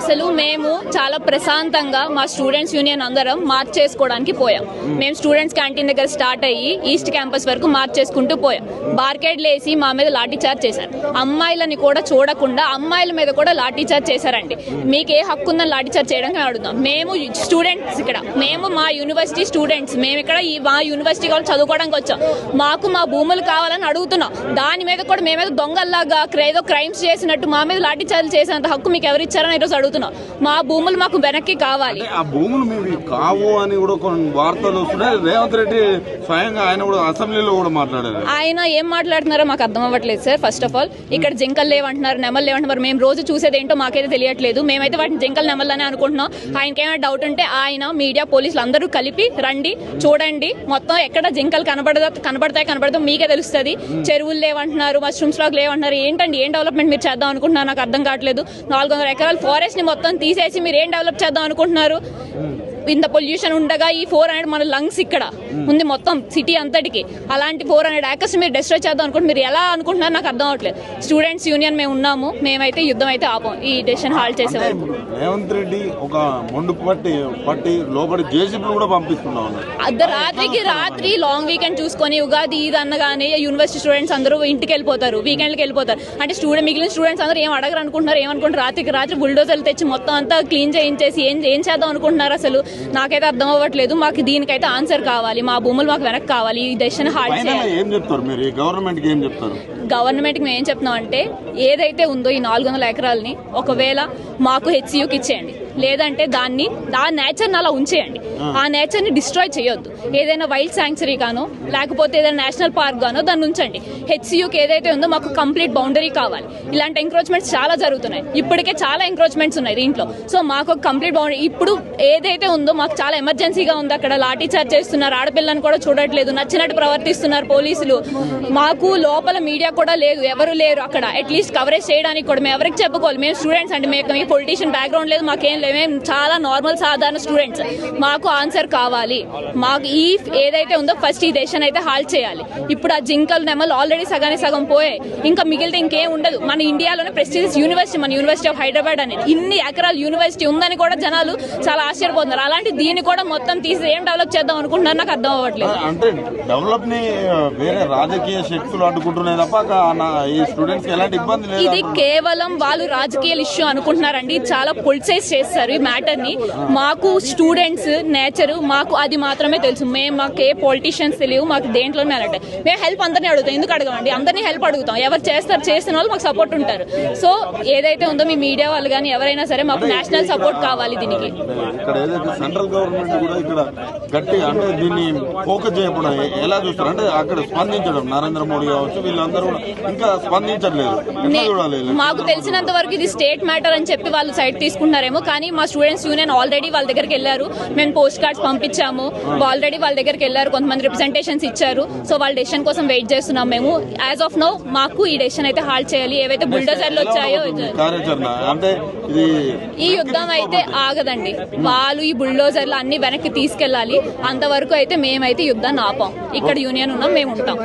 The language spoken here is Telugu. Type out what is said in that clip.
అసలు మేము చాలా ప్రశాంతంగా మా స్టూడెంట్స్ యూనియన్ అందరం మార్చ్ చేసుకోవడానికి పోయాం. మేము స్టూడెంట్స్ క్యాంటీన్ దగ్గర స్టార్ట్ అయ్యి ఈస్ట్ క్యాంపస్ వరకు మార్చ్ చేసుకుంటూ పోయాం. బార్కేడ్లు వేసి మా మీద లాఠీ చార్జ్ చేశారు. అమ్మాయిలని కూడా చూడకుండా అమ్మాయిల మీద కూడా లాఠీ చార్జ్ చేశారండి. మీకు ఏ హక్కు ఉందని లాఠీ చార్జ్ చేయడానికి అడుగుతాం. మేము స్టూడెంట్స్ ఇక్కడ, మేము మా యూనివర్సిటీ స్టూడెంట్స్, మేము ఇక్కడ మా యూనివర్సిటీ వాళ్ళు చదువుకోవడానికి వచ్చాం. మాకు మా భూములు కావాలని అడుగుతున్నాం. దాని మీద కూడా మేమేదో దొంగల్లాగా ఏదో క్రైమ్స్ చేసినట్టు మా మీద లాఠీ చార్జ్ చేసేంత హక్కు మీకు ఎవరు ఇచ్చారని ఈరోజు అడుగుతున్నాం. మా భూములు మాకు వెనక్కి కావాలి. ఆ భూములు మీవి కావు అని కూడా కొన్ని వార్తలు వస్తున్నాయి. రేవంత్ రెడ్డి స్వయంగా ఆయన కూడా అసెంబ్లీలో కూడా మాట్లాడారు. ఆయన ఏం మాట్లాడుతున్నారో మాకు అర్థం అవ్వట్లేదు సార్. ఫస్ట్ ఆఫ్ ఆల్ ఇక్కడ జింకలు లేవంటున్నారు, నెమలు లేవంటున్నారు. మేము రోజు చూసేది ఏంటో మాకైతే తెలియట్లేదు. మేమైతే వాటిని జింకలు నెమలని అనుకుంటున్నాం. ఆయనకి ఏమైనా డౌట్ ఉంటే ఆయన మీడియా పోలీసులు అందరూ కలిపి రండి, చూడండి, మొత్తం ఎక్కడ జింకలు కనబడతాయి మీకే తెలుస్తుంది. చెరువులు లేవంటున్నారు, మష్రూమ్స్ లాగా లేవంటున్నారు. ఏంటండి, ఏం డెవలప్మెంట్ మీరు చేద్దాం అనుకుంటున్నారు నాకు అర్థం కావట్లేదు. 400 ఎకరాల ఫారెస్ట్ ని మొత్తం తీసేసి మీరు ఏం డెవలప్ చేద్దాం అనుకుంటున్నారు? ఇంత పొల్యూషన్ ఉండగా ఈ 400 మన లంగ్స్ ఇక్కడ ఉంది మొత్తం సిటీ అంతటికి. అలాంటి 400 ఏకర్స్ మీరు డిస్ట్రాయ్ చేద్దాం అనుకుంటే మీరు ఎలా అనుకుంటున్నారు నాకు అర్థం అవ్వట్లేదు. స్టూడెంట్స్ యూనియన్ మేము ఉన్నాము, మేమైతే యుద్ధం అయితే ఆపం ఈ డెసిషన్ హాల్ట్ చేసేవారు. రేవంత్ రెడ్డి ఒక మొండు పట్టి లోపలి జేసీబీలు కూడా పంపిస్తున్నాం. రాత్రి లాంగ్ వీకెండ్ చూసుకొని ఉగాది ఇది అన్నగానే యూనివర్సిటీ స్టూడెంట్స్ అందరూ ఇంటికి వెళ్ళిపోతారు, వీకెండ్కి వెళ్ళిపోతారు. అంటే మిగిలిన స్టూడెంట్స్ అందరూ ఏం అడగరు అనుకుంటున్నారు, ఏమనుకుంటారు? రాత్రి బుల్డోజర్లు తెచ్చి మొత్తం అంతా క్లీన్ చేయించేసి ఏం చేద్దాం అనుకుంటున్నారు అసలు నాకైతే అర్థం అవ్వట్లేదు. మాకు దీనికైతే ఆన్సర్ కావాలి, మా భూములు మాకు వెనక్కి కావాలి. ఈ డెసిషన్ హాల్ట్ చేయాలి. గవర్నమెంట్ కి మేము ఏం చెప్తున్నాం అంటే ఏదైతే ఉందో ఈ 400 ఎకరాలని ఒకవేళ మాకు హెచ్సియుకి ఇచ్చేయండి, లేదంటే దాని నేచర్ అలా ఉంచేయండి. ఆ నేచర్ ని డిస్ట్రాయ్ చేయొద్దు. ఏదైనా వైల్డ్ శాంక్చురీ గానో లేకపోతే ఏదైనా నేషనల్ పార్క్ గానో దాన్ని ఉంచండి. హెచ్సియుకి ఏదైతే ఉందో మాకు కంప్లీట్ బౌండరీ కావాలి. ఇలాంటి ఎంక్రోచ్మెంట్స్ చాలా జరుగుతున్నాయి, ఇప్పటికే చాలా ఎంక్రోచ్మెంట్స్ ఉన్నాయి దీంట్లో. సో మాకు కంప్లీట్ బౌండరీ ఇప్పుడు ఏదైతే ఉందో మాకు చాలా ఎమర్జెన్సీగా ఉంది. అక్కడ లాఠీ చార్జ్ చేస్తున్నారు, ఆడపిల్లని కూడా చూడట్లేదు, నచ్చినట్టు ప్రవర్తిస్తున్నారు పోలీసులు. మాకు లోపల మీడియా కూడా లేదు, ఎవరు లేరు అక్కడ అట్లీస్ట్ కవరేజ్ చేయడానికి కూడా. మేము ఎవరికి చెప్పుకోవాలి? మేము స్టూడెంట్స్ అంటే మేము పొలిటీషియన్ బ్యాక్గ్రౌండ్ లేదు, మాకేం లేదు, మేము చాలా నార్మల్ సాధారణ స్టూడెంట్స్. మాకు ఆన్సర్ కావాలి. మాకు ఏదైతే ఉందో ఫస్ట్ ఈ డెసిషన్ అయితే హాల్ట్ చేయాలి. ఇప్పుడు ఆ జింకలు నెమలు ఆల్రెడీ సగం పోయాయి, ఇంకా మిగిలితే ఇంకేం ఉండదు. మన ఇండియాలోనే ప్రెస్టీజియస్ యూనివర్సిటీ మన యూనివర్సిటీ ఆఫ్ హైదరాబాద్ అనేది ఇన్ని ఎకరాల యూనివర్సిటీ ఉందని కూడా జనాలు చాలా ఆశ్చర్యపోతున్నారు. అలాంటి దీన్ని కూడా మొత్తం తీసి ఏం డెవలప్ చేద్దాం అనుకుంటున్నారు నాకు అర్థం అవ్వట్లేదు. అంటే డెవలప్ ని వేరే రాజకీయ శక్తులు అడ్డుకుంటున్నాయి తప్ప ఈ స్టూడెంట్స్ ఎలాంటి ఇబ్బంది లేదు. ఇది కేవలం వాళ్ళు రాజకీయ ఇష్యూ అనుకుంటున్నారండి. చాలా పొలిటిసైజ్ చేస్తారు ఈ మ్యాటర్ ని. మాకు స్టూడెంట్స్ నేచర్ మాకు అది మాత్రమే తెలుసు. మాకు ఏ పొలిటీషియన్స్ తెలియవు, మాకు దేంట్లోనే అలాంటి. మేము హెల్ప్ అందరినీ అడుగుతాం, ఎందుకు అడగమండి? అందరినీ హెల్ప్ అడుగుతాం. ఎవరు చేసిన వాళ్ళు మాకు సపోర్ట్ ఉంటారు. సో ఏదైతే ఉందో మీ మీడియా వాళ్ళు కానీ ఎవరైనా సరే మాకు నేషనల్ సపోర్ట్ కావాలి దీనికి. ఇక్కడ ఏదైతే సెంట్రల్ గవర్నమెంట్ కూడా ఇక్కడ గట్టి అంటే దీన్ని ఫోకస్ చేయకుండా ఎలా చూస్తారు అంటే అక్కడ స్పందించడం నరేంద్ర మోడీ కావచ్చు వీళ్ళందరూ కూడా ఇంకా స్పందించట్లేదు. మాకు తెలిసినంత వరకు ఇది స్టేట్ మ్యాటర్ అని చెప్పి వాళ్ళు సైడ్ తీసుకుంటున్నారేమో, కానీ మా స్టూడెంట్స్ యూనియన్ ఆల్రెడీ వాళ్ళ దగ్గరికి వెళ్ళారు. మేము పోస్ట్ కార్డ్స్ పంపించాము, ఆల్రెడీ వాళ్ళ దగ్గరికి వెళ్ళారు, కొంతమంది రిప్రజెంటేషన్స్ ఇచ్చారు. సో వాళ్ళ డెసిషన్ కోసం వెయిట్ చేస్తున్నాం మేము. యాజ్ ఆఫ్ నౌ మాకు ఈ డెసిషన్ అయితే హాల్ట్ చేయాలి. ఏవైతే బుల్డోజర్లు వచ్చాయో ఈ యుద్ధం అయితే ఆగదండి. వాళ్ళు ఈ బుల్డోజర్లు అన్ని వెనక్కి తీసుకెళ్లాలి. అంతవరకు అయితే మేమైతే యుద్ధాన్ని ఆపాం. ఇక్కడ యూనియన్ ఉన్నాం, మేము ఉంటాం.